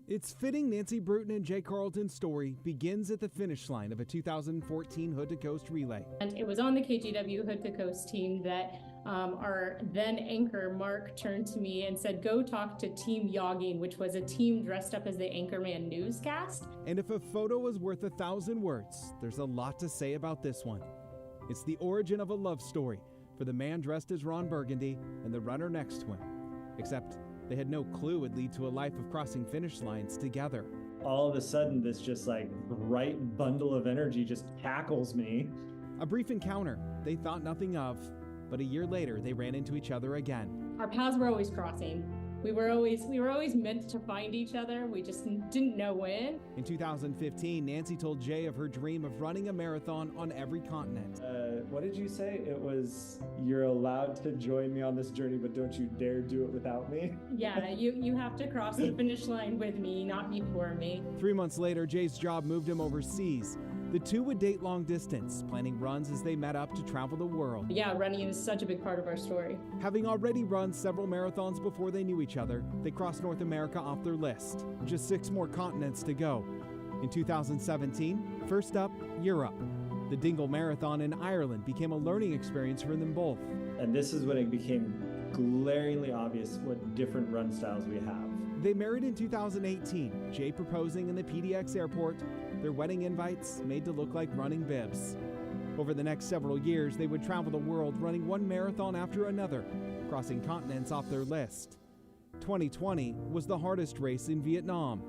It's fitting Nancy Bruton and Jay Carleton's story begins at the finish line of a 2014 Hood to Coast relay. And it was on the KGW Hood to Coast team that our then anchor, Mark, turned to me and said, go talk to Team Yogging, which was a team dressed up as the Anchorman newscast. And if a photo was worth 1,000 words, there's a lot to say about this one. It's the origin of a love story for the man dressed as Ron Burgundy and the runner next to him. Except they had no clue it'd lead to a life of crossing finish lines together. All of a sudden, this just like bright bundle of energy just tackles me. A brief encounter they thought nothing of, but a year later they ran into each other again. Our paths were always crossing. We were always meant to find each other. We just didn't know when. In 2015, Nancy told Jay of her dream of running a marathon on every continent. What did you say? It was, you're allowed to join me on this journey, but don't you dare do it without me? Yeah, you have to cross the finish line with me, not before me. 3 months later, Jay's job moved him overseas. The two would date long distance, planning runs as they met up to travel the world. Yeah, running is such a big part of our story. Having already run several marathons before they knew each other, they crossed North America off their list. Just 6 more continents to go. In 2017, first up, Europe. The Dingle Marathon in Ireland became a learning experience for them both. And this is when it became glaringly obvious what different run styles we have. They married in 2018, Jay proposing in the PDX airport, their wedding invites made to look like running bibs. Over the next several years, they would travel the world running one marathon after another, crossing continents off their list. 2020 was the hardest race in Vietnam.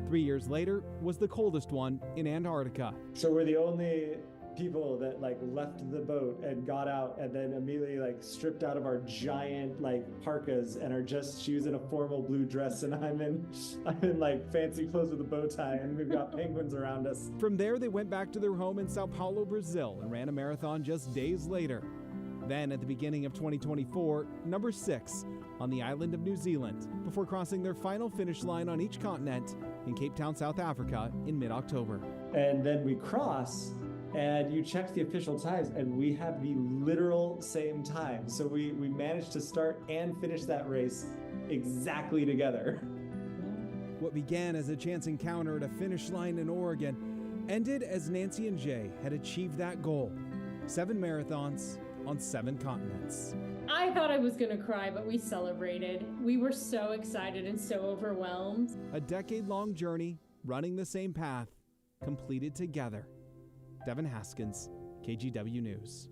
3 years later was the coldest one in Antarctica. So we're the only people that left the boat and got out and then immediately stripped out of our giant parkas and are just, she was in a formal blue dress and I'm in fancy clothes with a bow tie and we've got penguins around us. From there, they went back to their home in Sao Paulo, Brazil and ran a marathon just days later. Then at the beginning of 2024, number 6 on the island of New Zealand, before crossing their final finish line on each continent in Cape Town, South Africa in mid-October. And then we cross and you check the official times and we have the literal same time. So we managed to start and finish that race exactly together. What began as a chance encounter at a finish line in Oregon ended as Nancy and Jay had achieved that goal. 7 marathons on 7 continents. I thought I was gonna cry, but we celebrated. We were so excited and so overwhelmed. A decade-long journey, running the same path, completed together. Devin Haskins, KGW News.